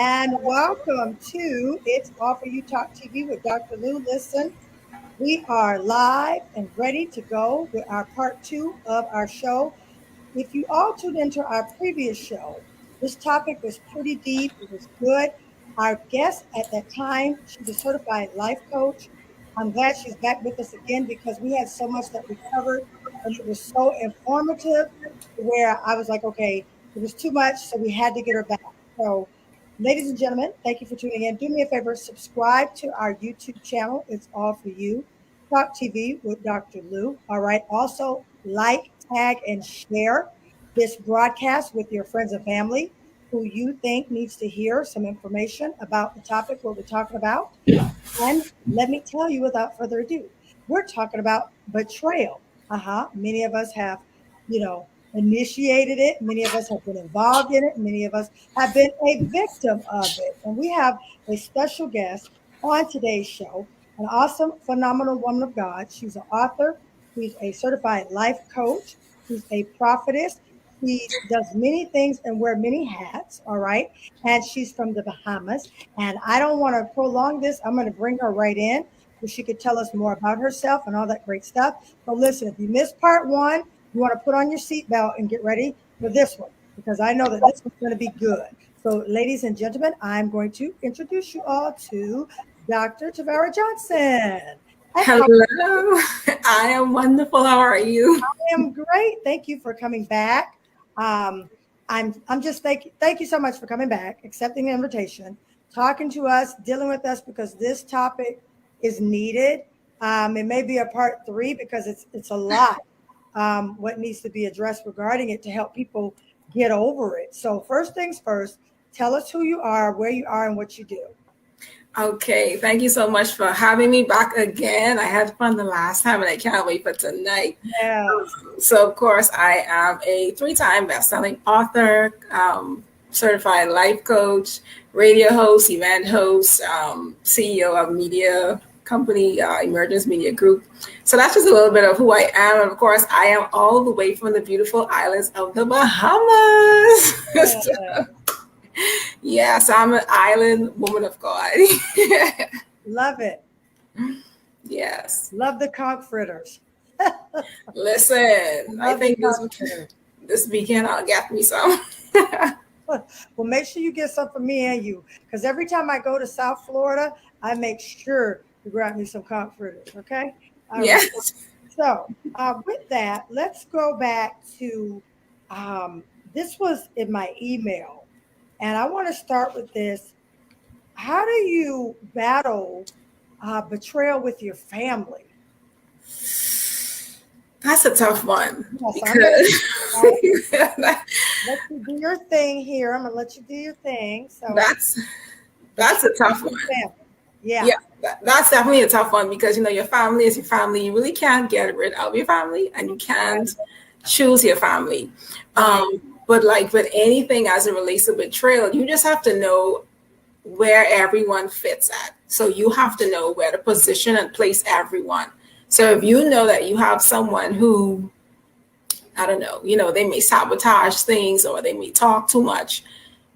and welcome to It's All For You Talk TV with Dr. Lou. Listen, we are live and ready to go with our part two of our show. If you all tuned into our previous show, this topic was pretty deep. It was good. Our guest at that time, she's a certified life coach. I'm glad she's back with us again because we had so much that we covered and it was so informative where I was like, okay, it was too much, so we had to get her back. So, ladies and gentlemen, thank you for tuning in. Do me a favor, subscribe to our YouTube channel. It's all for you. Talk TV with Dr. Lou. All right. Also, like, tag, and share this broadcast with your friends and family who you think needs to hear some information about the topic, what we're talking about. And let me tell you without further ado, we're talking about betrayal. Many of us have, initiated it. Many of us have been involved in it. Many of us have been a victim of it. And we have a special guest on today's show, an awesome, phenomenal woman of God. She's an author. She's a certified life coach. She's a prophetess. She does many things and wear many hats. All right. And she's from the Bahamas. And I don't want to prolong this. I'm going to bring her right in so she could tell us more about herself and all that great stuff. So listen, if you missed part one, you want to put on your seatbelt and get ready for this one because I know that this one's going to be good. So, ladies and gentlemen, I'm going to introduce you all to Dr. Tavara Johnson. Hello, I am wonderful. How are you? I am great. Thank you for coming back. I'm just thank you so much for coming back, accepting the invitation, talking to us, dealing with us because this topic is needed. It may be a part three because it's a lot. What needs to be addressed regarding it to help people get over it. So first things first, tell us who you are, where you are, and what you do. Okay, thank you so much for having me back again. I had fun the last time and I can't wait for tonight. Yeah. So, of course, I am a 3-time best-selling author, certified life coach, radio host, event host, CEO of media company, Emergence Media Group. So that's just a little bit of who I am. And of course, I am all the way from the beautiful islands of the Bahamas. Yeah. Yes, I'm an island woman of God. Love it. Yes. Love the conch fritters. Listen, I think this weekend I'll get me some. Well, make sure you get some for me and you, because every time I go to South Florida, I make sure to grab me some conch fritters. Okay. All right. Yes. So with that, let's go back to this was in my email, and I want to start with this. How do you battle betrayal with your family? That's a tough one. Yes, let you do your thing here. I'm gonna let you do your thing. So that's a tough one. Yeah. That's definitely a tough one because your family is your family. You really can't get rid of your family, and you can't choose your family. But like with anything as it relates to betrayal, you just have to know where everyone fits at. So you have to know where to position and place everyone. So if you know that you have someone who, I don't know, they may sabotage things or they may talk too much,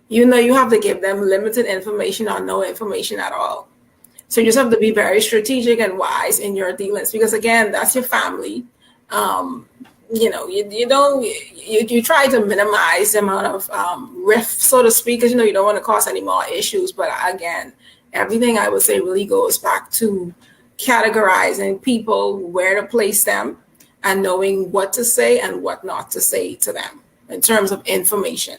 you have to give them limited information or no information at all. So you just have to be very strategic and wise in your dealings because, again, that's your family. You try to minimize the amount of rift, so to speak, because you don't want to cause any more issues. But again, everything I would say really goes back to categorizing people, where to place them, and knowing what to say and what not to say to them in terms of information.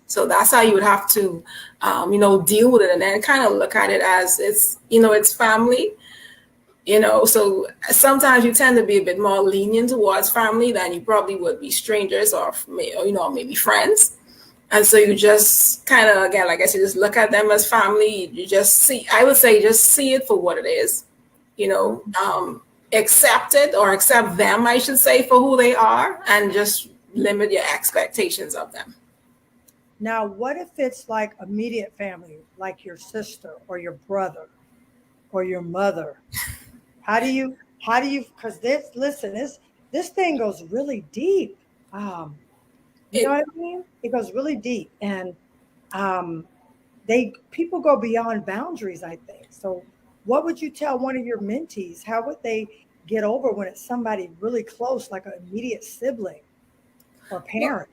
So that's how you would have to, deal with it, and then kind of look at it as it's family. So sometimes you tend to be a bit more lenient towards family than you probably would be strangers or maybe friends. And so you just kind of, again, like I said, just look at them as family. You just see it for what it is, accept it or accept them, I should say, for who they are, and just limit your expectations of them. Now, what if it's like immediate family, like your sister or your brother or your mother? How do you, because this thing goes really deep. You know what I mean? It goes really deep. And people go beyond boundaries, I think. So what would you tell one of your mentees? How would they get over when it's somebody really close, like an immediate sibling or parent?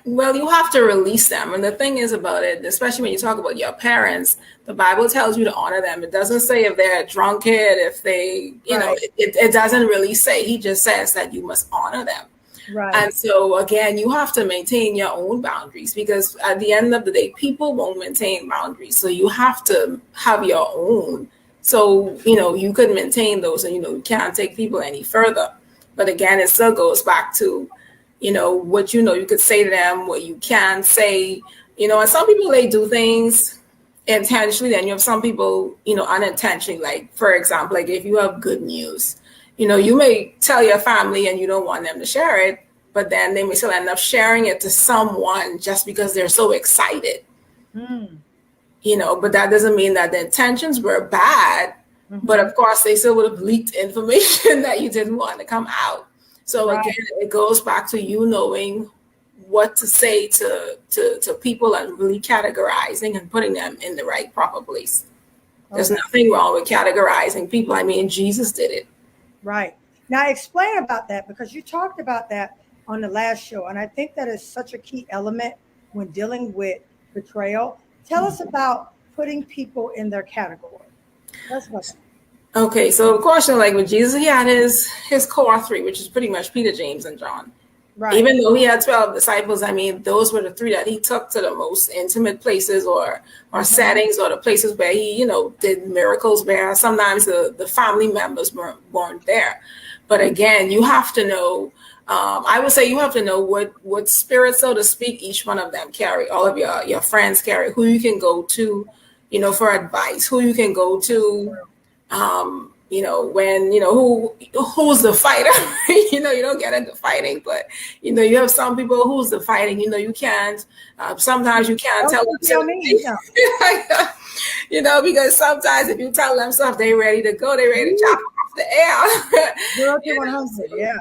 Well, you have to release them. And the thing is about it, especially when you talk about your parents, the Bible tells you to honor them. It doesn't say if they're a drunkard, if they, Right. it doesn't really say. He just says that you must honor them. Right. And so, again, you have to maintain your own boundaries because at the end of the day, people won't maintain boundaries. So you have to have your own. So, you could maintain those and, you can't take people any further. But again, it still goes back to, what you could say to them, what you can say, and some people, they do things intentionally, then you have some people, unintentionally. Like, for example, like if you have good news, you may tell your family and you don't want them to share it, but then they may still end up sharing it to someone just because they're so excited. Mm. But that doesn't mean that the intentions were bad. Mm-hmm. But of course, they still would have leaked information that you didn't want to come out. So Right. again, it goes back to you knowing what to say to people and really categorizing and putting them in the right proper place. There's Okay. nothing wrong with categorizing people. I mean, Jesus did it. Right. Now explain about that, because you talked about that on the last show. And I think that is such a key element when dealing with betrayal. Tell us about putting people in their category. That's what. Okay, so of course, like with Jesus, he had his core three, which is pretty much Peter, James, and John. Right. Even though he had 12 disciples, I mean, those were the three that he took to the most intimate places or settings, or the places where he, did miracles where sometimes the family members weren't there. But again, you have to know, I would say you have to know what spirit, so to speak, each one of them carry. All of your friends carry, who you can go to, for advice, who you can go to, when, who's the fighter. You don't get into fighting, but you have some people who's the fighting, you can't, sometimes you can't tell them me, no. Because sometimes if you tell them stuff, they ready to go, they ready to chop off the air. 0 to 100.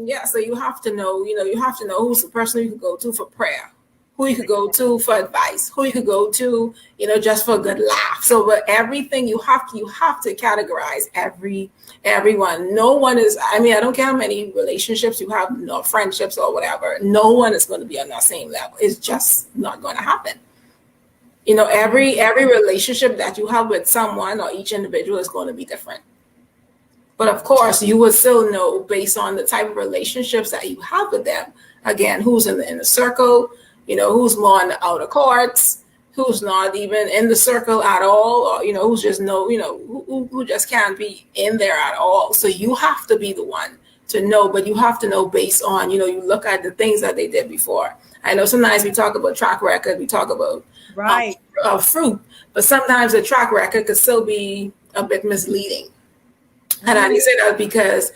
Yeah, so you have to know, you have to know who's the person you can go to for prayer, who you could go to for advice, who you could go to, just for a good laugh. So, but everything you have to categorize everyone. No one is, I mean, I don't care how many relationships you have, no friendships or whatever. No one is going to be on that same level. It's just not going to happen. Every relationship that you have with someone or each individual is going to be different. But of course, you would still know based on the type of relationships that you have with them. Again, who's in the inner circle, who's more in the outer courts, who's not even in the circle at all, or, who's just who just can't be in there at all. So you have to be the one to know, but you have to know based on, you look at the things that they did before. I know sometimes we talk about track record, we talk about fruit, but sometimes the track record could still be a bit misleading. And I say that because,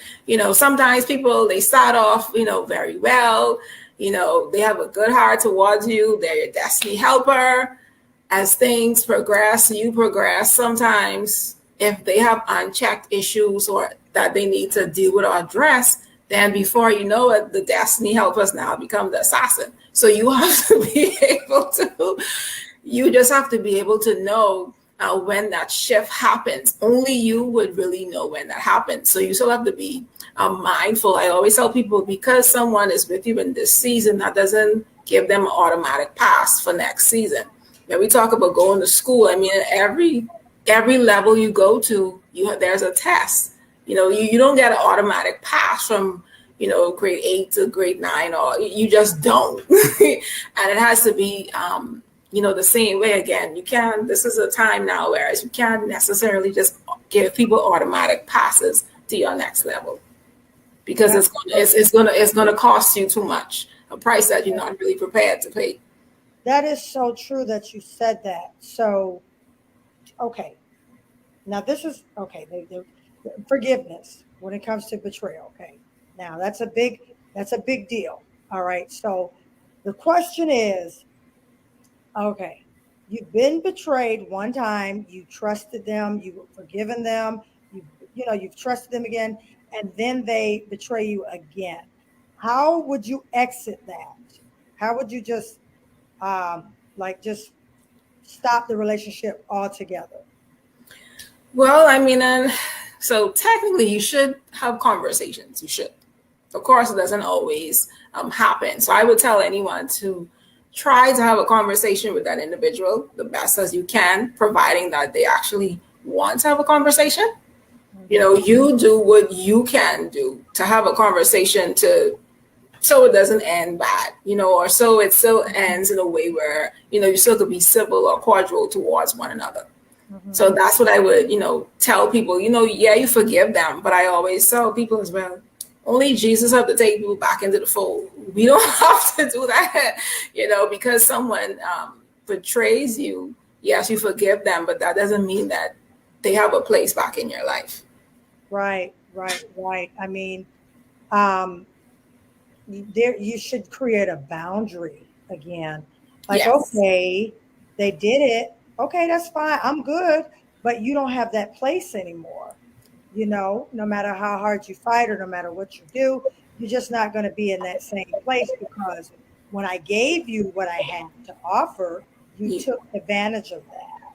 sometimes people, they start off, very well, they have a good heart towards you. They're your destiny helper. As things progress, you progress. Sometimes if they have unchecked issues or that they need to deal with or address, then before you know it, the destiny helpers now become the assassin. So you have to be you just have to be able to know when that shift happens. Only you would really know when that happens. So you still have to be mindful. I always tell people, because someone is with you in this season, that doesn't give them an automatic pass for next season. When we talk about going to school, I mean, every level you go to, there's a test. You don't get an automatic pass from grade 8 to grade 9, or you just don't. And it has to be the same way. Again, this is a time now whereas you can't necessarily just give people automatic passes to your next level, because it's gonna cost you too much, a price that you're not really prepared to pay. That is so true that you said that. So, okay. Now this is okay. Forgiveness when it comes to betrayal. Okay. Now that's a big deal. All right. So the question is, okay, you've been betrayed one time, you trusted them, you've forgiven them, you've trusted them again, and then they betray you again. How would you exit that? How would you just just stop the relationship altogether? Well, I mean, and so technically, you should have conversations. You should. Of course, it doesn't always happen. So I would tell anyone to try to have a conversation with that individual the best as you can, providing that they actually want to have a conversation. You know, you do what you can do to have a conversation to so it doesn't end bad, you know, or so it still ends in a way where, you know, you still could be civil or cordial towards one another. So that's what I would, you know, tell people, you know, yeah, you forgive them, but I always tell people as well, only Jesus have to take people back into the fold. We don't have to do that, you know, because someone betrays you. Yes, you forgive them, but that doesn't mean that they have a place back in your life. Right, right, right. I mean, um, there you should create a boundary again. Like, Yes. okay, they did it. Okay, that's fine. I'm good, but you don't have that place anymore. No matter how hard you fight or no matter what you do, you're just not going to be in that same place because when I gave you what I had to offer, you took advantage of that. So,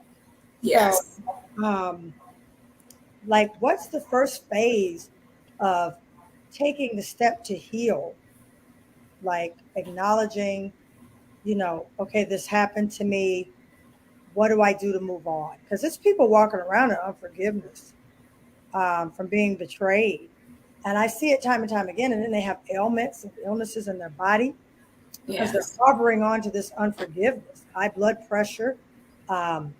Yes. um, like, what's the first phase of taking the step to heal? Like acknowledging, okay, this happened to me. What do I do to move on? Because it's people walking around in unforgiveness from being betrayed. And I see it time and time again. And then they have ailments and illnesses in their body because they're Yes. harboring on to this unforgiveness, high blood pressure, um,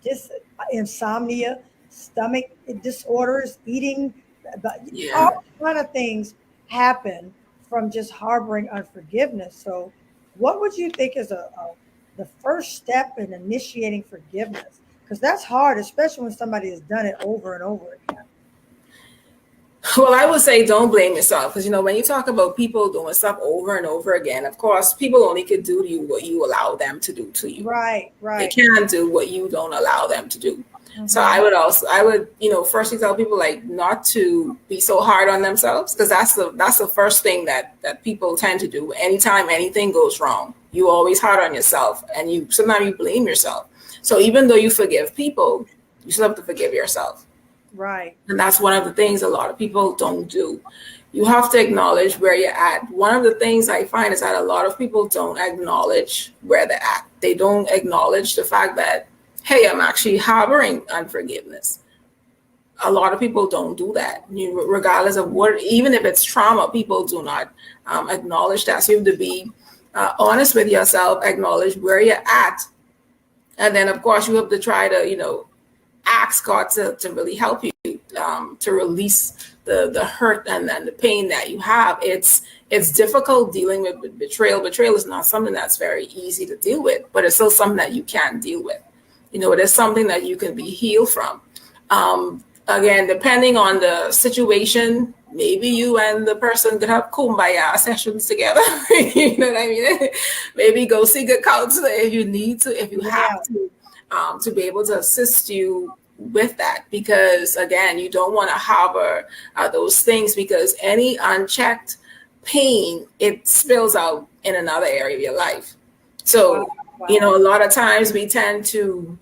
just insomnia, stomach disorders, eating, but Yeah. all kind of things happen from just harboring unforgiveness. So, what would you think is the first step in initiating forgiveness? Because that's hard, especially when somebody has done it over and over again. Well, I would say don't blame yourself because, you know, when you talk about people doing stuff over and over again, of course, people only could do to you what you allow them to do to you. Right, They right. can't do what you don't allow them to do. So Hmm. I would, you know, firstly tell people like not to be so hard on themselves because that's the first thing that people tend to do. Anytime anything goes wrong, you always hard on yourself and you sometimes you blame yourself. So even though you forgive people, you still have to forgive yourself. Right. And that's one of the things a lot of people don't do. You have to acknowledge where you're at. One of the things I find is that a lot of people don't acknowledge where they're at. They don't acknowledge the fact that, hey, I'm actually harboring unforgiveness. A lot of people don't do that. Regardless of what, even if it's trauma, people do not acknowledge that. So you have to be honest with yourself, acknowledge where you're at. And then, of course, you have to try to, you know, ask God to really help you to release the hurt and the pain that you have. It's difficult dealing with betrayal. Betrayal is not something that's very easy to deal with, but it's still something that you can deal with. You know, it is something that you can be healed from. Again, depending on the situation, maybe you and the person could have kumbaya sessions together. You know what I mean? Maybe go seek a counselor if you need to, if you have Yeah. to be able to assist you with that. Because again, you don't want to harbor those things because any unchecked pain, it spills out in another area of your life. Wow. So, you Wow. know, a lot of times we tend to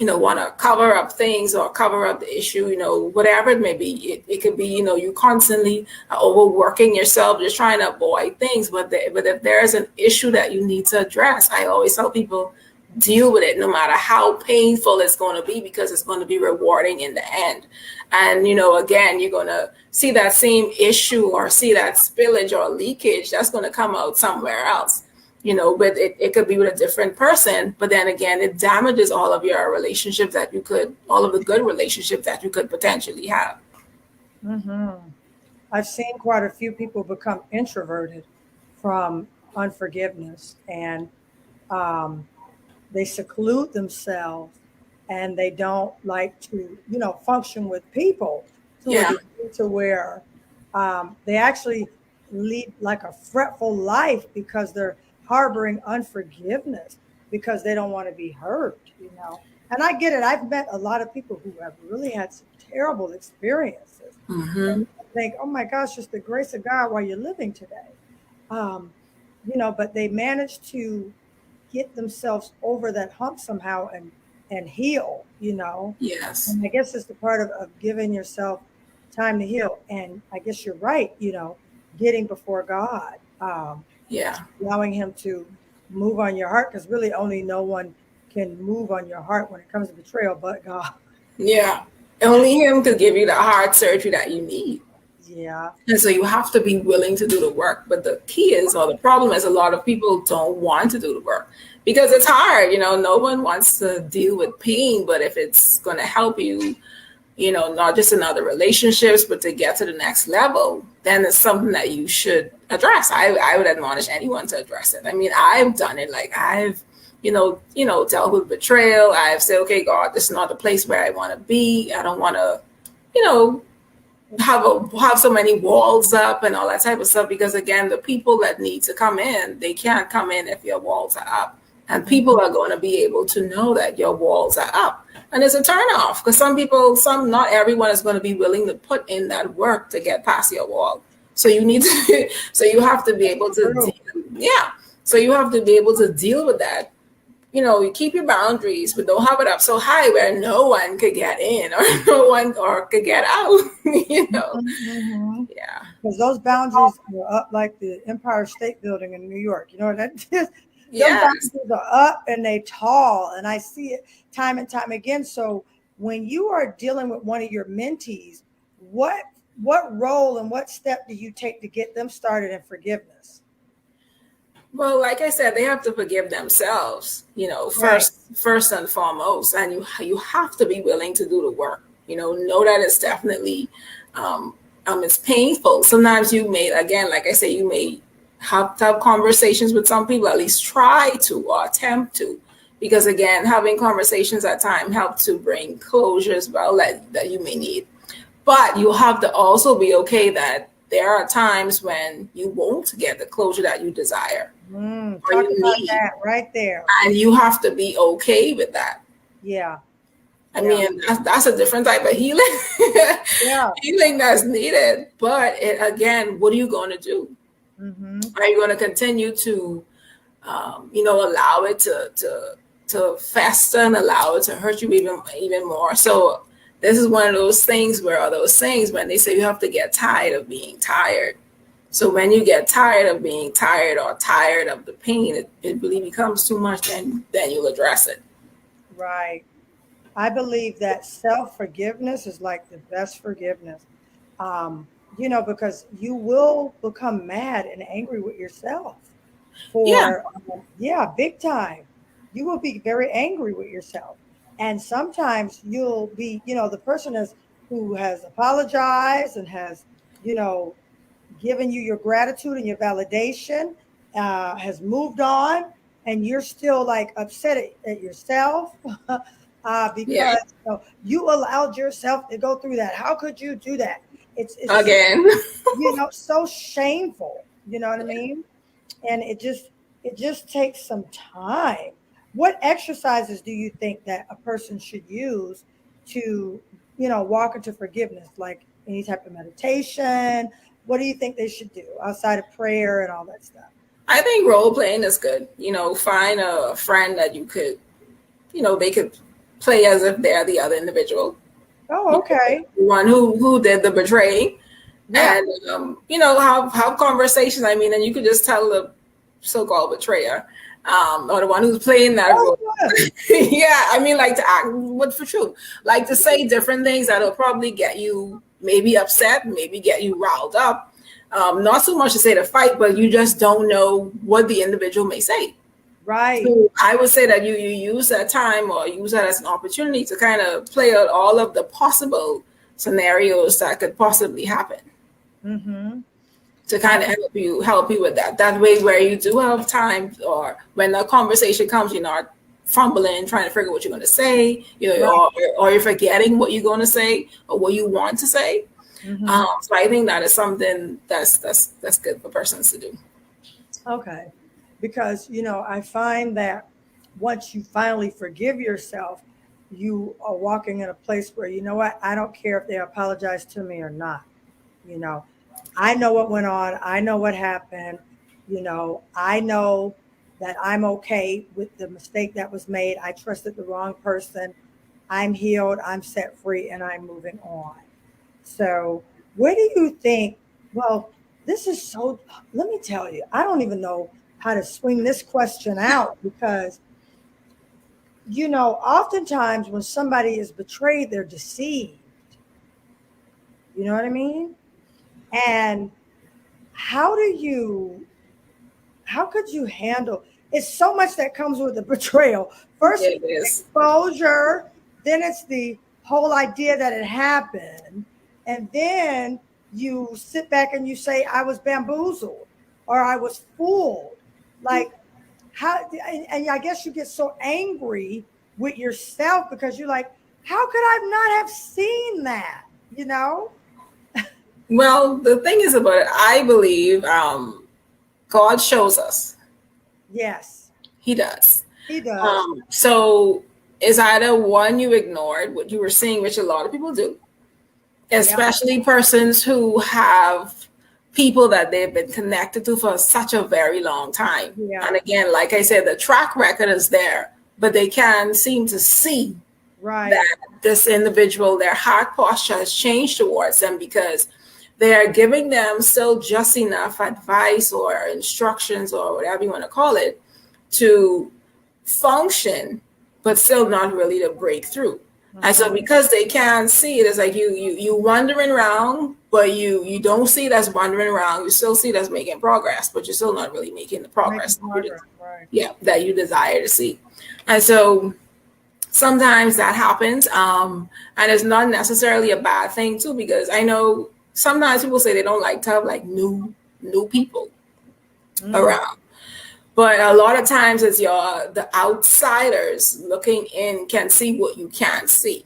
want to cover up things or cover up the issue, whatever it may be. It could be, you constantly overworking yourself, just trying to avoid things. But if there's an issue that you need to address, I always tell people, deal with it no matter how painful it's going to be, because it's going to be rewarding in the end. And, again, you're going to see that same issue or see that spillage or leakage that's going to come out somewhere else. But it could be with a different person, but then again, it damages all of your relationships all of the good relationships that you could potentially have. Hmm. I've seen quite a few people become introverted from unforgiveness, and um, they seclude themselves, and they don't like to, function with people to a Yeah. degree to where they actually lead like a fretful life because they're harboring unforgiveness because they don't want to be hurt. And I get it. I've met a lot of people who have really had some terrible experiences. Hmm. And you think, oh my gosh, it's the grace of God while you're living today. Um, but they managed to get themselves over that hump somehow and heal, Yes. And I guess it's the part of giving yourself time to heal. And I guess you're right, getting before God, Yeah. allowing Him to move on your heart, because really only no one can move on your heart when it comes to betrayal but God. Yeah. Only him could give you the heart surgery that you need. Yeah. And so you have to be willing to do the work. But the key is, or the problem is, a lot of people don't want to do the work because it's hard. No one wants to deal with pain. But if it's going to help you, not just in other relationships, but to get to the next level, then it's something that you should address. I would admonish anyone to address it. I mean, I've done it. Like I've, dealt with betrayal. I've said, okay, God, this is not the place where I want to be. I don't want to, you know, have so many walls up and all that type of stuff, because again, the people that need to come in, they can't come in if your walls are up, and people are going to be able to know that your walls are up. And it's a turn off, because not everyone is going to be willing to put in that work to get past your wall. So you need to so you have to be able to yeah, so you have to be able to deal with that. You keep your boundaries, but don't have it up so high where no one could get in or no one or could get out. Mm-hmm. Yeah. Because those boundaries are up like the Empire State Building in New York. You know what that is? Them Yes. boundaries are up and they tall, and I see it time and time again. So when you are dealing with one of your mentees, what role and what step do you take to get them started in forgiveness? Well, like I said, they have to forgive themselves, Right. first and foremost, and you have to be willing to do the work. Know that it's definitely it's painful. Sometimes you may, again, like I say, you may have to have conversations with some people, at least try to or attempt to, because again, having conversations at times help to bring closure as well that you may need. But you have to also be okay that there are times when you won't get the closure that you desire or Talk you about need. that right there. And you have to be okay with that. Yeah. I Yeah. mean, that's a different type of healing. Yeah. Healing that's needed. But again, what are you going to do? Mm-hmm. Are you going to continue to, allow it to fester and allow it to hurt you even more? So this is one of those things when they say you have to get tired of being tired. So when you get tired of being tired or tired of the pain, it really becomes too much, then you'll address it. Right. I believe that self forgiveness is like the best forgiveness. Because you will become mad and angry with yourself Yeah. yeah, big time. You will be very angry with yourself. And sometimes you'll be, the person who has apologized and has, you know, given you your gratitude and your validation, has moved on, and you're still like upset at yourself Yeah. because you allowed yourself to go through that. How could you do that? It's Again. so shameful. You know what I mean? And it just takes some time. What exercises do you think that a person should use to walk into forgiveness, like any type of meditation? What do you think they should do outside of prayer and all that stuff? I think role playing is good. Find a friend that you could, they could play as if they're the other individual, Oh, okay. the one who did the betraying, Yeah. and have conversations. I mean, and you could just tell the so-called betrayer, or the one who's playing that Oh, role. good. Yeah, I mean, like to act what for true, like to say different things that'll probably get you maybe upset, maybe get you riled up. Not so much to say to fight, but you just don't know what the individual may say. Right. So I would say that you use that time or use that as an opportunity to kind of play out all of the possible scenarios that could possibly happen, Mm-hmm. to kind of help you with that. That way, where you do have time, or when the conversation comes, you're not fumbling, trying to figure what you're going to say, Right. or you're forgetting what you're going to say or what you want to say. Mm-hmm. So I think that is something that's good for persons to do. Okay. Because, I find that once you finally forgive yourself, you are walking in a place where, you know what, I don't care if they apologize to me or not. You know, I know what went on. I know what happened. I know that I'm okay with the mistake that was made. I trusted the wrong person. I'm healed, I'm set free, and I'm moving on. So, where do you think? Well, this is so, let me tell you, I don't even know how to swing this question out because, oftentimes when somebody is betrayed, they're deceived. You know what I mean? And how do you how could you handle it's so much that comes with the betrayal. First It is. exposure, then it's the whole idea that it happened, and then you sit back and you say I was bamboozled or I was fooled. Like how and I guess you get so angry with yourself because you're like, how could I not have seen that? You know? Well, the thing is about it, I believe God shows us. Yes, He does. he does. So it's either one, you ignored what you were seeing, which a lot of people do, Yeah, especially persons who have people that they've been connected to for such a very long time. yeah, And again, like I said, the track record is there, but they can't seem to see right. that this individual, their heart posture has changed towards them because they are giving them still just enough advice or instructions or whatever you want to call it to function, but still not really to break through. And so Mhm. because they can't see it, it's like you wandering around, but you don't see it as wandering around. You still see it as making progress, but you're still not really making the Making progress progress, right. that you desire to see. And so sometimes that happens, and it's not necessarily a bad thing too, because I know sometimes people say they don't like to have like new people Mm, around, but a lot of times it's the outsiders looking in can see what you can't see,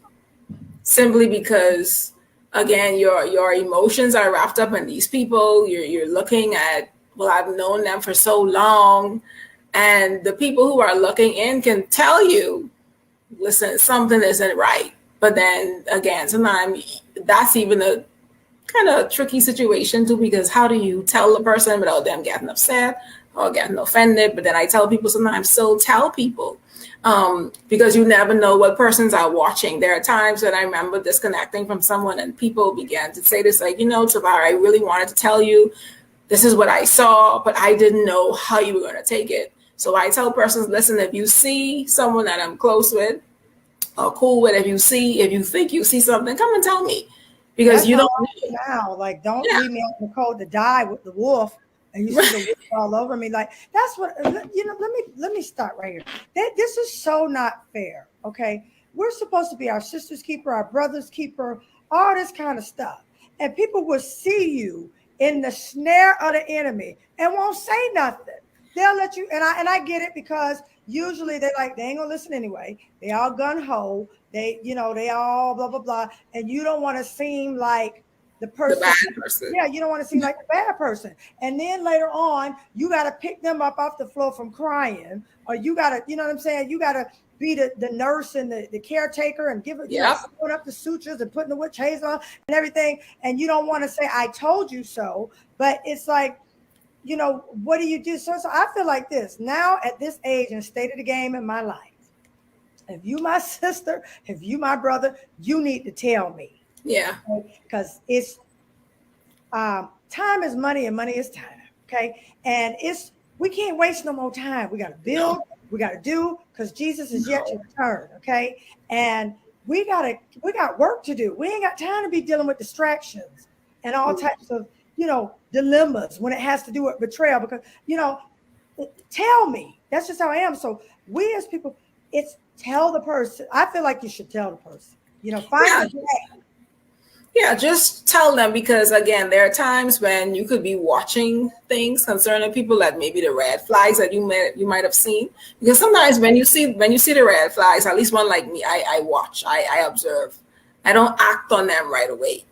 simply because again your emotions are wrapped up in these people. You're looking at, well, I've known them for so long, and the people who are looking in can tell you, listen, something isn't right. But then again, sometimes that's even a kind of tricky situation too, because how do you tell the person without them getting upset or getting offended? But then I tell people sometimes still tell people, because you never know what persons are watching. There are times that I remember disconnecting from someone and people began to say this, like, Tavara, I really wanted to tell you this is what I saw, but I didn't know how you were going to take it. So I tell persons, listen, if you see someone that I'm close with or cool with, if you think you see something, come and tell me, because that's you how don't I know. am now. Like, don't Yeah. leave me out in the cold to die with the wolf, and you see the wolf all over me. Like, that's what Let me start right here. This is so not fair. Okay, we're supposed to be our sister's keeper, our brother's keeper, all this kind of stuff, and people will see you in the snare of the enemy and won't say nothing. They'll let you, and I get it because usually they ain't gonna listen anyway. They all gun ho. They all blah blah blah, and you don't want to seem like the The person. bad person. Yeah, you don't want to seem like the bad person. And then later on, you got to pick them up off the floor from crying, or you got to, you know what I'm saying? You got to be the nurse and the caretaker and give it, Yep. sewing up the sutures and putting the witch hazel on and everything. And you don't want to say, I told you so. But it's like, what do you do? So I feel like this now at this age and state of the game in my life. If you my sister, if you my brother, you need to tell me Yeah. because it's time is money and money is time. Okay, and we can't waste no more time. We got to No. build. We got to do because Jesus is yet to No. return. Okay, and we got work to do. We ain't got time to be dealing with distractions and all types of dilemmas when it has to do with betrayal because tell me. That's just how I am. So we as people, it's tell the person. I feel like you should tell the person. Find Yeah. a day. Yeah, just tell them, because again, there are times when you could be watching things concerning people, that maybe the red flags that you might have seen. Because sometimes when you see the red flags, at least one like me, I watch, I observe. I don't act on them right away.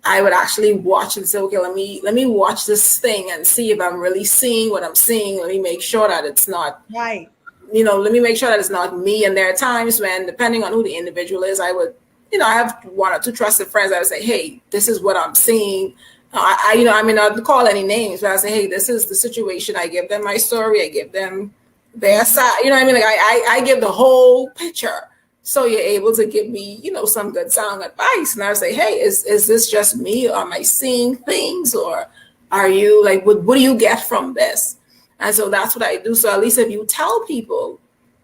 I would actually watch and say, okay, let me watch this thing and see if I'm really seeing what I'm seeing. Let me make sure that it's not, Right. let me make sure that it's not me. And there are times when, depending on who the individual is, I would, I have one or two trusted friends. I would say, hey, this is what I'm seeing. I'll call any names, but I say, hey, this is the situation. I give them my story. I give them their side. You know what I mean? Like I give the whole picture. So you're able to give me, some good sound advice. And I say, hey, is this just me? Or am I seeing things? Or are you like, what do you get from this? And so that's what I do. So at least if you tell people,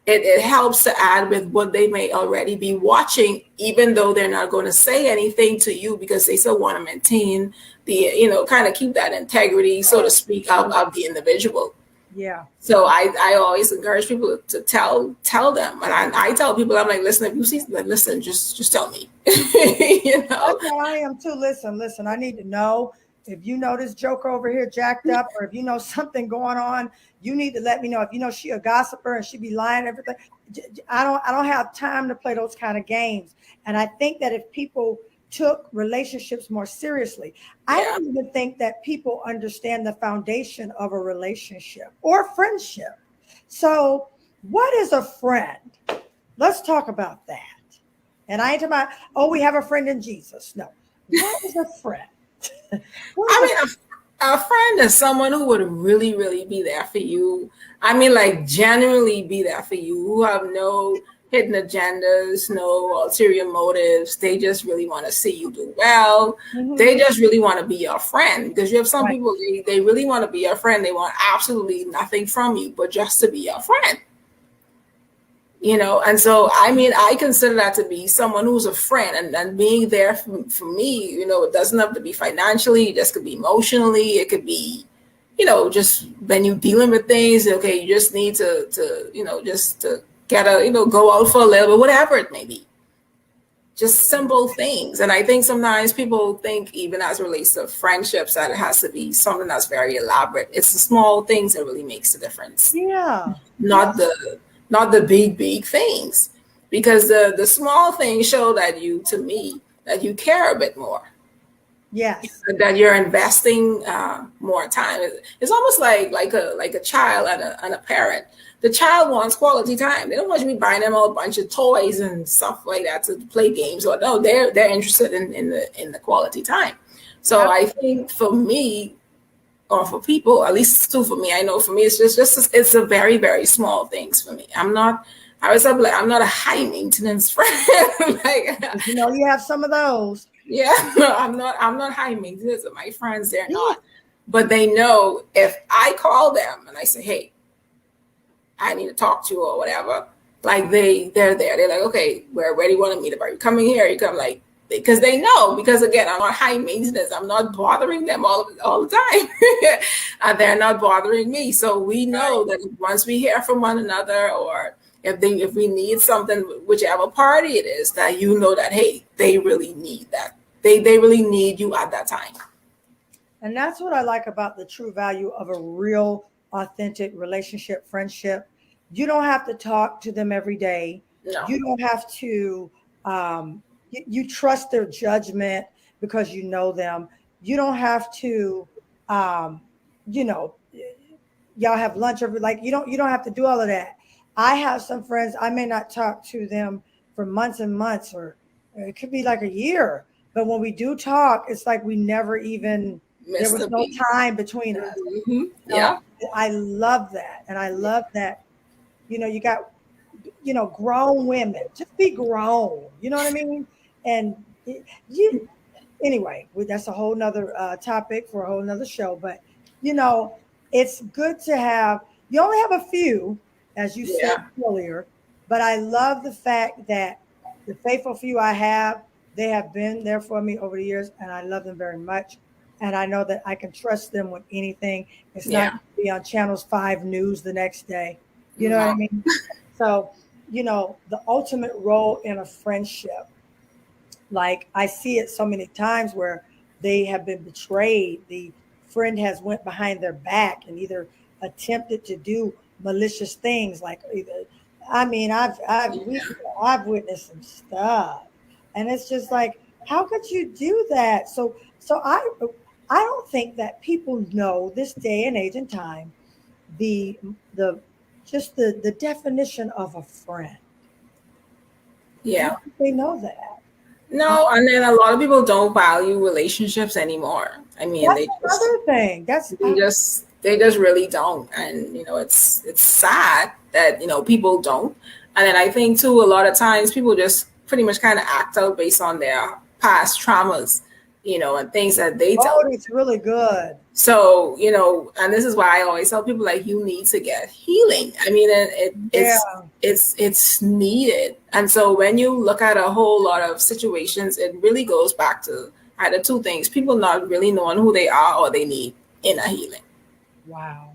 it helps to add with what they may already be watching, even though they're not going to say anything to you because they still want to maintain the, kind of keep that integrity, so to speak, of the individual. Yeah. So I always encourage people to tell them. And I tell people, I'm like, listen, if you see, like, listen, just tell me. That's how I am too. Listen, I need to know. If you know this joker over here jacked up, or if you know something going on, you need to let me know. If you know she a gossiper and she be lying everything, I don't have time to play those kind of games. And I think that if people took relationships more seriously, I don't even think that people understand the foundation of a relationship or friendship. So, what is a friend? Let's talk about that. And I ain't talking about, oh, we have a friend in Jesus. No. What is a friend? A friend is someone who would really, really be there for you. I mean, like, genuinely be there for you, who have no hidden agendas, no ulterior motives. They just really want to see you do well. Mm-hmm. They just really want to be your friend, because you have some people, they really want to be your friend. They want absolutely nothing from you but just to be your friend. And so, I mean, I consider that to be someone who's a friend, and being there for me, it doesn't have to be financially, it just could be emotionally, it could be, just when you're dealing with things, okay, you just need to just to get go out for a little bit, whatever it may be. Just simple things. And I think sometimes people think, even as it relates to friendships, that it has to be something that's very elaborate. It's the small things that really makes the difference. Yeah. Not the big things, because the small things show that that you care a bit more. Yes. That you're investing more time. It's almost like a child and a parent. The child wants quality time. They don't want you to be buying them a bunch of toys and stuff like that to play games. Or no, they're interested in the quality time. So I think for me, or for people, at least too for me, I know for me, it's a very, very small things for me. I'm not a high maintenance friend. Like, you have some of those. Yeah, I'm not high maintenance. My friends, they're not. But they know if I call them and I say, hey, I need to talk to you or whatever, like they're there. They're like, okay, where do you want to meet up? Are you coming here? You come, like, because they know, because again, I'm not high maintenance. I'm not bothering them all the time. And they're not bothering me. So we know that once we hear from one another, or if we need something, whichever party it is, that that, hey, they really need that. They really need you at that time. And that's what I like about the true value of a real, authentic relationship, friendship. You don't have to talk to them every day. No. You don't have to, you trust their judgment because you know them. You don't have to, y'all have lunch every, like, you don't have to do all of that. I have some friends, I may not talk to them for months and months, or it could be like a year. But when we do talk, it's like we never even, there was no time between us. Mm-hmm. Yeah. I love that. And I love that, you got, grown women, just be grown. You know what I mean? And anyway, that's a whole nother topic for a whole nother show. But, it's good to have, you only have a few, as you said earlier, but I love the fact that the faithful few I have, they have been there for me over the years, and I love them very much. And I know that I can trust them with anything. It's not going to be on Channels 5 News the next day. You know what I mean? So, the ultimate role in a friendship, like I see it so many times where they have been betrayed. The friend has went behind their back and either attempted to do malicious things, like either, I mean, I've witnessed some stuff, and it's just like, how could you do that? So I don't think that people know this day and age and time the definition of a friend. Yeah, they know that. No, and then a lot of people don't value relationships anymore. I mean, That's another thing. they just really don't, and it's sad that people don't. And then I think too, a lot of times people just pretty much kind of act out based on their past traumas, and things that they Oh, dealt with. it's really good. So, and this is why I always tell people, like, you need to get healing. I mean, Yeah. it's needed. And so when you look at a whole lot of situations, it really goes back to either two things: people not really knowing who they are, or they need inner healing. Wow.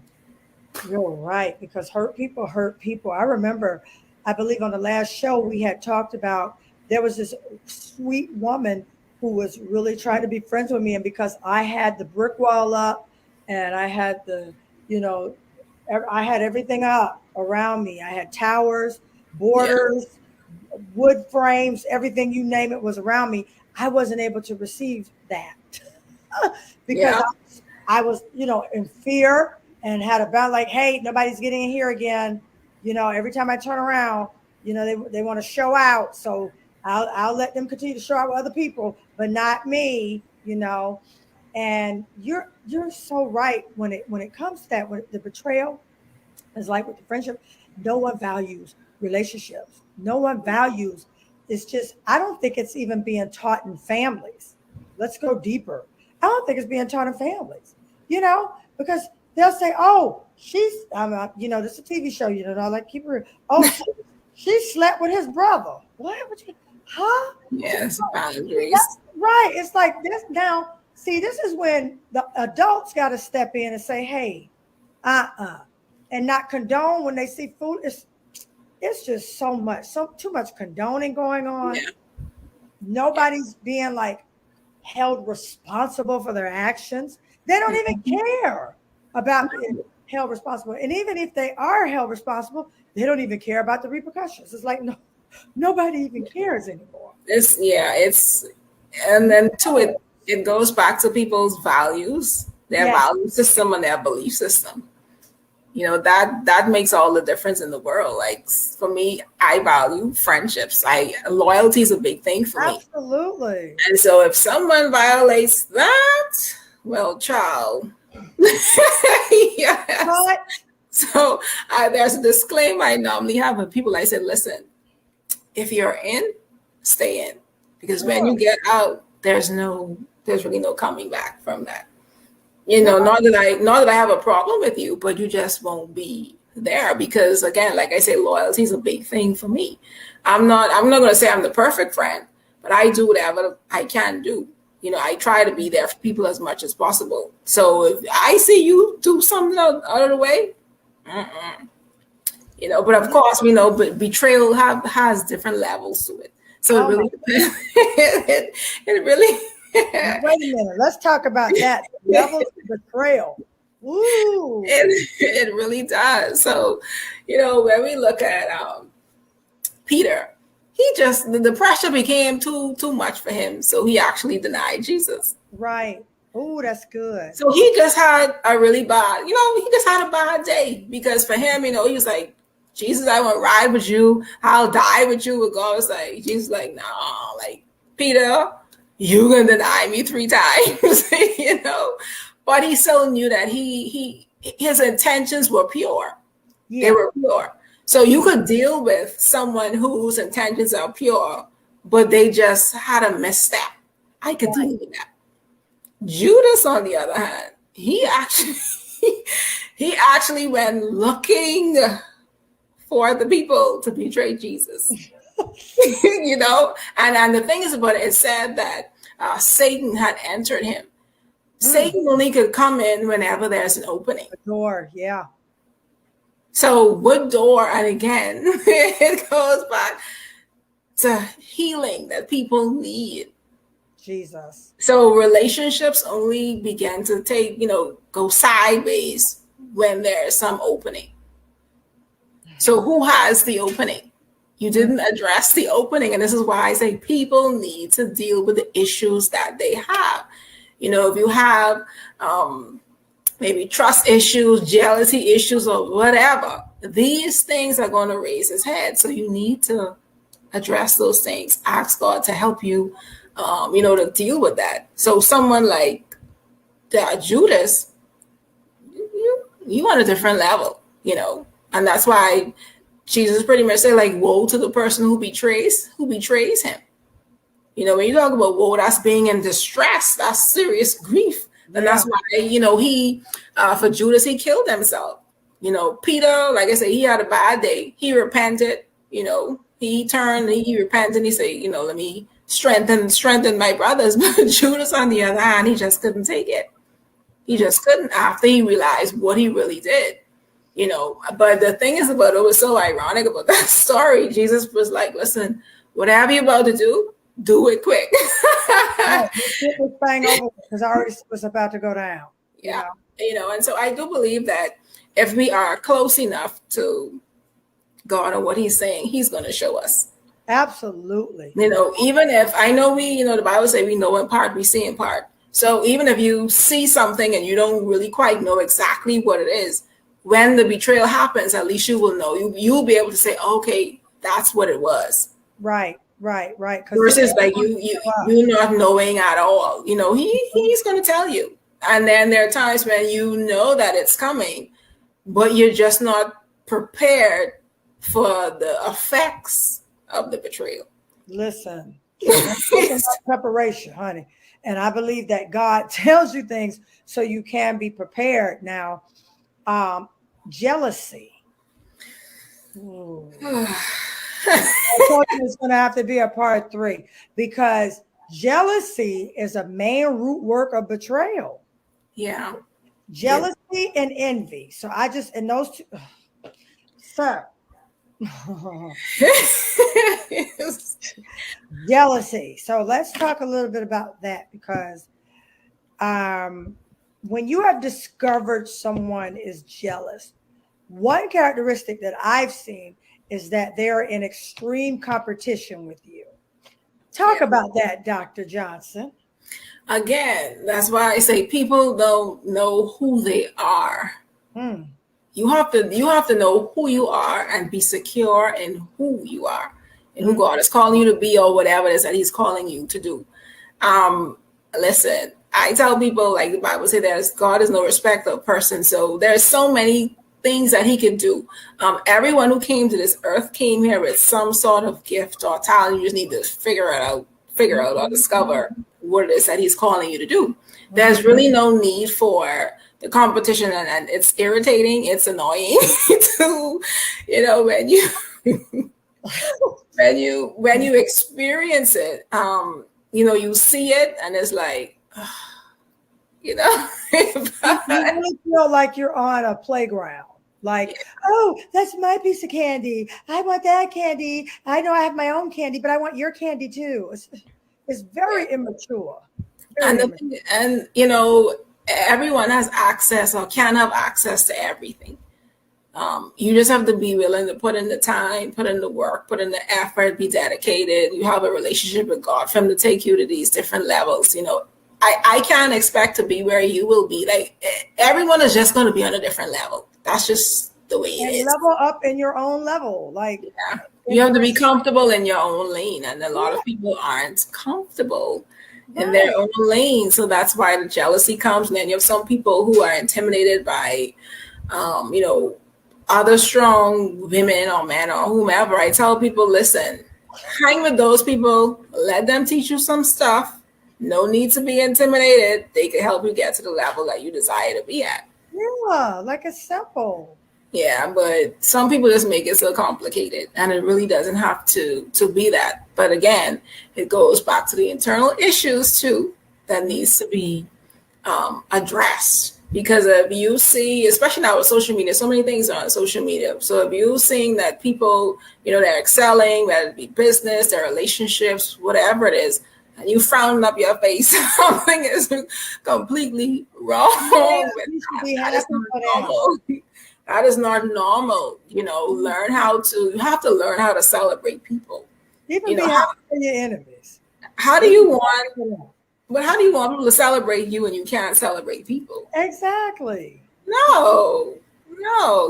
You're right, because hurt people hurt people. I remember, I believe on the last show we had talked about there was this sweet woman who was really trying to be friends with me, and because I had the brick wall up and I had you know, I had everything up around me. I had towers, Yeah. borders, wood frames, everything you name it was around me. I wasn't able to receive that because Yeah. I was, in fear and had a bound like, hey, nobody's getting in here again. Every time I turn around, they want to show out. So I'll let them continue to show out with other people, but not me. And you're so right when it comes to that, when the betrayal is like with the friendship, no one values relationships. No one values. It's just, I don't think it's even being taught in families. Let's go deeper. I don't think it's being taught in families, because they'll say, oh, this is a TV show, I like keep her, oh, she slept with his brother. What? Huh? Yes, That's boundaries. right. It's like this now. See, this is when the adults got to step in and say, hey, uh-uh, and not condone when they see food. It's just too much condoning going on. Yeah. Nobody's being like held responsible for their actions. They don't even care about being held responsible. And even if they are held responsible, they don't even care about the repercussions. It's like nobody even cares anymore. It's and then to it goes back to people's values, their Yeah. value system and their belief system. That makes all the difference in the world. Like, for me, I value friendships. Loyalty is a big thing for me. Absolutely. And so if someone violates that, well, child. Yes. But So there's a disclaimer I normally have with people. I said, listen, if you're in, stay in, because when you sure. get out, there's really no coming back from that. No. Not that I have a problem with you, but you just won't be there, because, again, like I say, loyalty is a big thing for me. I'm not going to say I'm the perfect friend, but I do whatever I can do. I try to be there for people as much as possible. So if I see you do something out of the way, but of course, but betrayal has different levels to it. So it Oh my. really depends. It really. Wait a minute. Let's talk about that. Levels of betrayal. Ooh. It really does. So, when we look at Peter, he just the pressure became too much for him, so he actually denied Jesus. Right. Oh, that's good. So he just had a really bad, he just had a bad day, because for him, he was like, Jesus, I want to ride with you. I'll die with you. Regardless, like, Jesus, like, no, like, Peter, you're gonna deny me 3 times, But he still knew that his intentions were pure. Yeah. They were pure. So you could deal with someone whose intentions are pure, but they just had a misstep. I could deal with that. Judas, on the other hand, he actually went looking for the people to betray Jesus. And the thing is about it said that Satan had entered him. Satan only could come in whenever there's an opening. The door, yeah. So what door? And again, it goes back to healing that people need. Jesus. So relationships only begin to go sideways when there's some opening. So who has the opening? You didn't address the opening. And this is why I say people need to deal with the issues that they have. If you have maybe trust issues, jealousy issues, or whatever, these things are going to raise its head. So you need to address those things. Ask God to help you, to deal with that. So someone like Judas, you on a different level, and that's why Jesus pretty much said, like, woe to the person who betrays him. When you talk about woe, that's being in distress, that's serious grief. And that's why, he, for Judas, he killed himself. Peter, like I said, he had a bad day. He repented, he turned, he repented, and he said, let me strengthen my brothers. But Judas, on the other hand, he just couldn't take it. He just couldn't after he realized what he really did. But the thing is about it was so ironic about that story. Jesus was like, listen, whatever you're about to do it quick. Get this thing over because I already was about to go down. Yeah. And so I do believe that if we are close enough to God and what he's saying, he's going to show us. Absolutely. Even if I know the Bible says we know in part, we see in part. So even if you see something and you don't really quite know exactly what it is, when the betrayal happens, at least you will know. You'll be able to say, okay, that's what it was. Right. Versus like you not knowing at all. He's going to tell you. And then there are times when you know that it's coming, but you're just not prepared for the effects of the betrayal. Listen, preparation, honey. And I believe that God tells you things so you can be prepared. Now, jealousy. It's going to have to be a part 3 because jealousy is a main root work of betrayal. Yeah. Jealousy and envy. So and those two, sir. Jealousy. So let's talk a little bit about that because when you have discovered someone is jealous, one characteristic that I've seen is that they're in extreme competition with you. Talk about that, Dr. Johnson. Again, that's why I say people don't know who they are. You have to know who you are and be secure in who you are and who God is calling you to be or whatever it is that he's calling you to do. Listen, I tell people, like the Bible says, God is no respecter of person. So there's so many things that he can do. Everyone who came to this earth came here with some sort of gift or talent. You just need to figure out or discover what it is that he's calling you to do. There's really no need for the competition, and it's irritating, it's annoying to, when you experience it, you see it and it's like, you really feel like you're on a playground. Like, oh, that's my piece of candy. I want that candy. I know I have my own candy, but I want your candy too. It's very immature. And everyone has access or can have access to everything. You just have to be willing to put in the time, put in the work, put in the effort, be dedicated. You have a relationship with God for him to take you to these different levels. I can't expect to be where you will be. Like, everyone is just going to be on a different level. That's just the way it is. Level up in your own level. You have to be comfortable in your own lane. And a lot of people aren't comfortable in their own lane. So that's why the jealousy comes. And then you have some people who are intimidated by, other strong women or men or whomever. I tell people, listen, hang with those people. Let them teach you some stuff. No need to be intimidated. They can help you get to the level that you desire to be at. Yeah, like it's simple. Yeah, but some people just make it so complicated, and it really doesn't have to be that. But again, it goes back to the internal issues too that needs to be addressed. Because if you see, especially now with social media, so many things are on social media. So if you're seeing that people, they're excelling, whether it be business, their relationships, whatever it is, and you frowning up your face, something is completely wrong. That is not normal. That is not normal. You have to learn how to celebrate people. Even your enemies. How do you want people to celebrate you and you can't celebrate people? Exactly. No.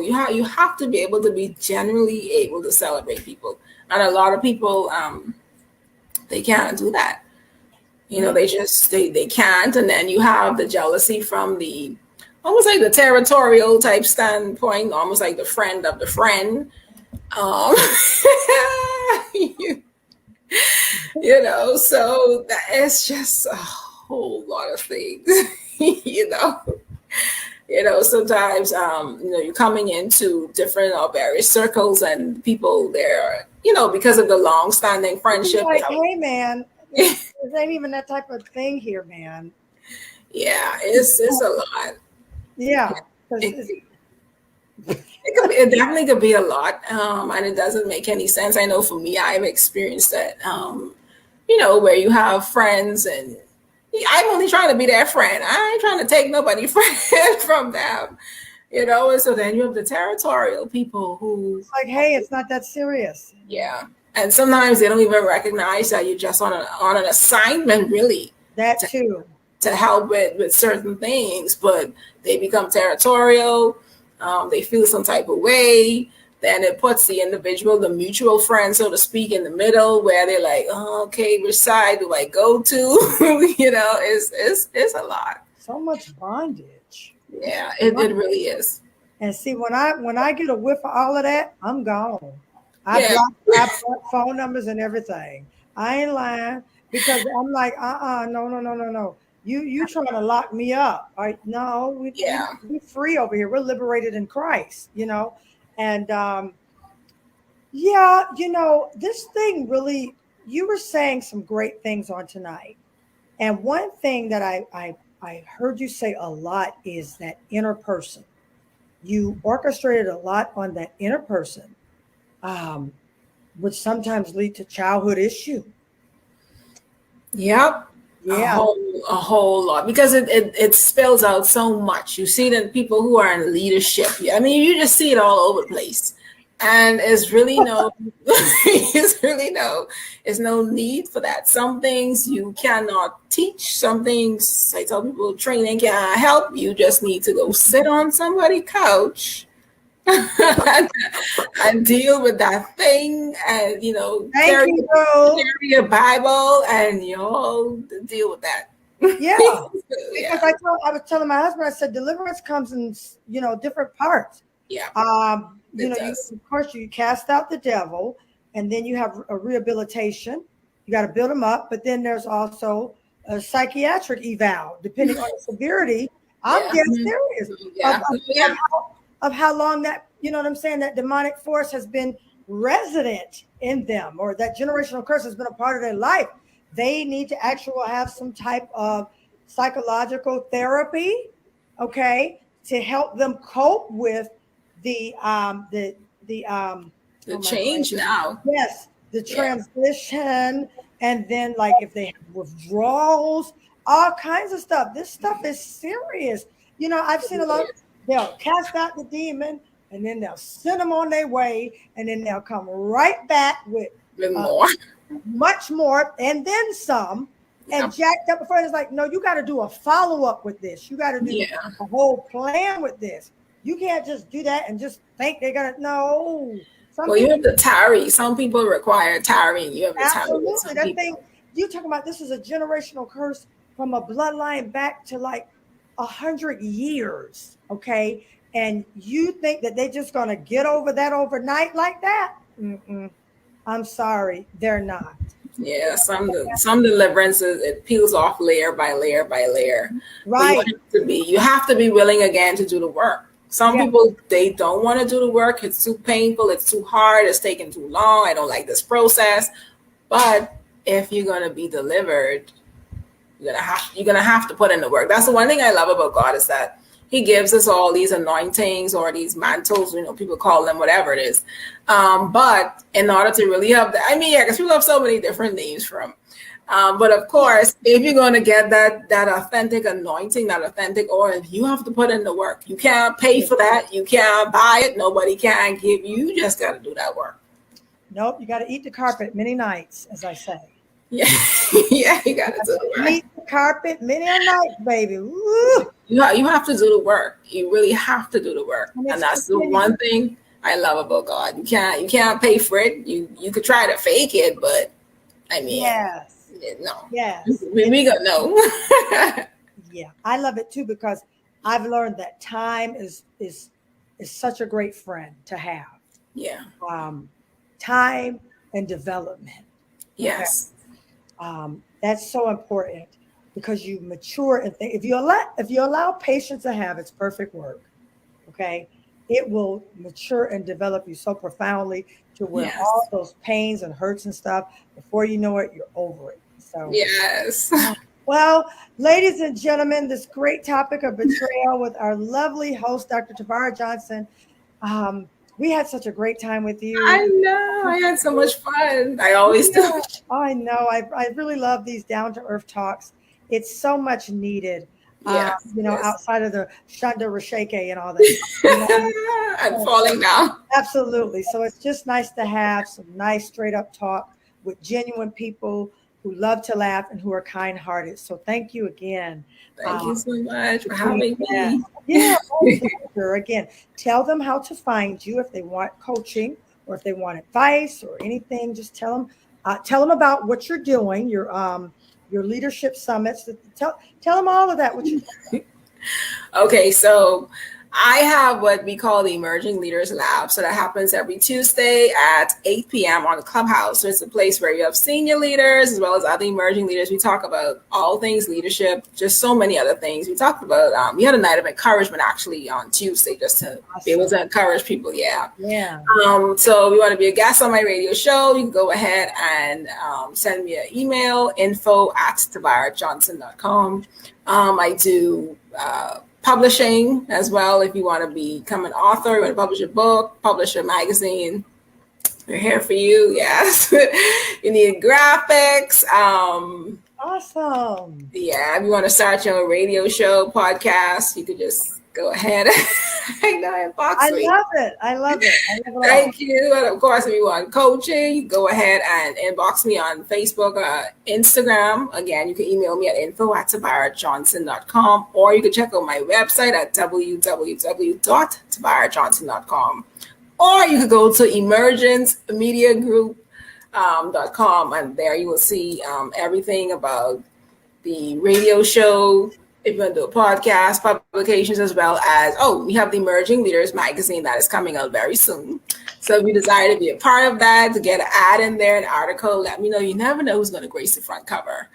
You have to be able to be genuinely able to celebrate people. And a lot of people, they can't do that. They can't. And then you have the jealousy from the, almost like the territorial type standpoint, almost like the friend of the friend. you, so that it's just a whole lot of things, sometimes, you're coming into different or various circles and people there, because of the long standing friendship. Like, hey man, there ain't even that type of thing here, man. Yeah, it's a lot. Yeah. It definitely could be a lot. And it doesn't make any sense. I know for me, I've experienced that, where you have friends and I'm only trying to be their friend. I ain't trying to take nobody friend from them, and so then you have the territorial people who it's like, hey, it's not that serious. Yeah. And sometimes they don't even recognize that you're just on an assignment, really. That too. To help with certain things, but they become territorial. They feel some type of way. Then it puts the individual, the mutual friend, so to speak, in the middle, where they're like, oh, okay, which side do I go to? It's a lot. So much bondage. Yeah, it really is. And see, when I get a whiff of all of that, I'm gone. I block phone numbers and everything. I ain't lying, because I'm like, no. You trying to lock me up? No, we're free over here. We're liberated in Christ, And this thing really, you were saying some great things on tonight. And one thing that I heard you say a lot is that inner person. You orchestrated a lot on that inner person, which sometimes lead to childhood issue. Yep. Yeah. A whole lot, because it spills out so much. You see that people who are in leadership, I mean, you just see it all over the place. And it's really there's no need for that. Some things you cannot teach. Some things, I tell people, training can't help. You just need to go sit on somebody's couch and deal with that thing, and carry your Bible and you'll deal with that. Yeah. Because I was telling my husband, I said, deliverance comes in different parts. Yeah. Of course you cast out the devil, and then you have a rehabilitation. You got to build them up, but then there's also a psychiatric eval, depending on the severity. I'm getting serious of how long that, what I'm saying, that demonic force has been resident in them, or that generational curse has been a part of their life. They need to actually have some type of psychological therapy, okay, to help them cope with the change now. Yes, the transition, and then like if they have withdrawals, all kinds of stuff. This stuff is serious. I've seen a lot. They'll cast out the demon, and then they'll send them on their way, and then they'll come right back with more, much more, and then some, and jacked up before. It's like, no, you got to do a follow-up with this. You got to do a whole plan with this. You can't just do that and just think they're gonna. No. You have the tarry. Some people require tarrying. You have the tarry. Absolutely. That thing you talking about. This is a generational curse from a bloodline back to like 100 years. Okay, and you think that they're just gonna get over that overnight like that? I'm sorry, they're not. Yeah, some deliverances, it peels off layer by layer by layer. Right. You have to be willing again to do the work. Some people, they don't want to do the work. It's too painful. It's too hard. It's taking too long. I don't like this process. But if you're going to be delivered, you're gonna have to put in the work. That's the one thing I love about God, is that He gives us all these anointings or these mantles, people call them whatever it is. But in order to really have that, because people have so many different names for them. But of course, if you're going to get that authentic anointing, that authentic oil, you have to put in the work. You can't pay for that. You can't buy it. Nobody can give you. You just got to do that work. Nope. You got to eat the carpet many nights, as I say. Yeah. Yeah, you got to do the work. Eat the carpet many a night, baby. Woo! You have to do the work. You really have to do the work. And that's the one thing I love about God. You can't pay for it. You could try to fake it, but I mean, Yes. no. Yes. We got no. Yeah, I love it too because I've learned that time is such a great friend to have. Yeah. Time and development. Okay, Yes. that's so important because you mature and think. If you allow patience to have its perfect work, okay, it will mature and develop you so profoundly to where all Yes. those pains and hurts and stuff, before you know it, you're over it. So, Yes. well, ladies and gentlemen, this great topic of betrayal with our lovely host, Dr. Tavara Johnson. Um, we had such a great time with you. I know. I had so much fun. I always do. Yeah, I know. I really love these down to earth talks. It's so much needed. Yes. Yes. Outside of the Shonda Rasheke and all that stuff. I'm falling now. Absolutely. So it's just nice to have some nice straight up talk with genuine people who love to laugh and who are kind hearted. So thank you again. Thank you so much for Being having a guest. me. Yeah, my pleasure. Again, tell them how to find you if they want coaching or if they want advice or anything. Just tell them about what you're doing, your leadership summits. Tell them all of that. What you Okay, so I have what we call the Emerging Leaders Lab. So that happens every Tuesday at 8 p.m. on the Clubhouse. So it's a place where you have senior leaders as well as other emerging leaders. We talk about all things leadership, just so many other things. We talked about, we had a night of encouragement actually on Tuesday just to be able to encourage people. Yeah. Yeah. So we want to be a guest on my radio show. You can go ahead and send me an email, info@tavarajohnson.com. I do publishing as well. If you want to become an author, you want to publish a book, publish a magazine, we're here for you. Yes. You need graphics. Awesome. Yeah, if you want to start your own radio show, podcast, you could just go ahead. I know, inbox me. Love it. I love it. Thank you. And of course, if you want coaching, go ahead and inbox me on Facebook, Instagram. Again, you can email me at info@tavarajohnson.com, or you can check out my website at www.tavarajohnson.com. Or you could go to emergencemediagroup.com, and there you will see everything about the radio show. If you want to do a podcast, publications, as well as, we have the Emerging Leaders magazine that is coming out very soon. So if you desire to be a part of that, to get an ad in there, an article, let me know. You never know who's going to grace the front cover.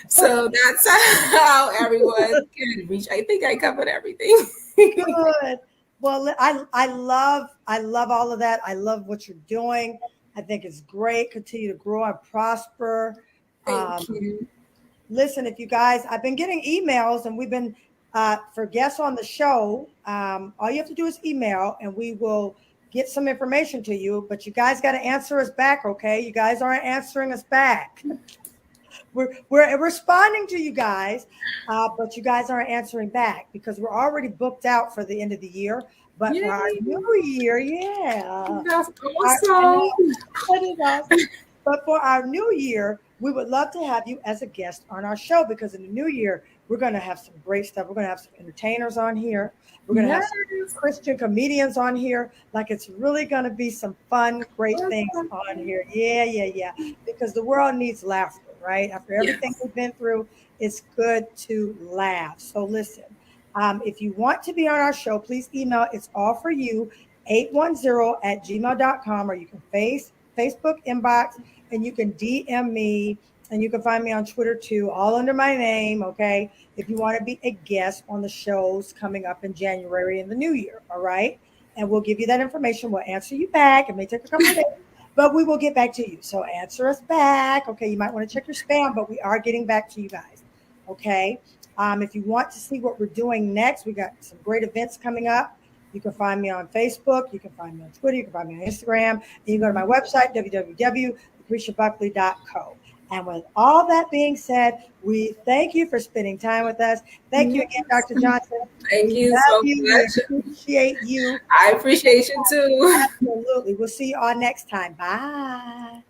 So that's how everyone can reach. I think I covered everything. Good. Well, I love all of that. I love what you're doing. I think it's great. Continue to grow and prosper. Thank you. Listen, if you guys, I've been getting emails, and we've been for guests on the show. All you have to do is email, and we will get some information to you. But you guys got to answer us back, okay? You guys aren't answering us back. We're responding to you guys, but you guys aren't answering back because we're already booked out for the end of the year. But Yay. For our new year, yeah. That's awesome. That is awesome. But for our new year, we would love to have you as a guest on our show, because in the new year, we're going to have some great stuff. We're going to have some entertainers on here. We're going to have some Christian comedians on here. Like, it's really going to be some fun, great things on here. Yeah. Because the world needs laughter, right? After everything we've been through, it's good to laugh. So listen, if you want to be on our show, please email It's All For You 810@gmail.com, or you can Facebook inbox, and you can DM me, and you can find me on Twitter too, all under my name, okay? If you want to be a guest on the shows coming up in January in the new year, all right? And we'll give you that information. We'll answer you back. It may take a couple of days, but we will get back to you. So answer us back, okay? You might want to check your spam, but we are getting back to you guys, okay? If you want to see what we're doing next, we got some great events coming up. You can find me on Facebook. You can find me on Twitter. You can find me on Instagram. And you can go to my website, www.lucretiabuckley.co. And with all that being said, we thank you for spending time with us. Thank you again, Dr. Johnson. Thank you so much. We appreciate you. I appreciate you too. Absolutely. We'll see you all next time. Bye.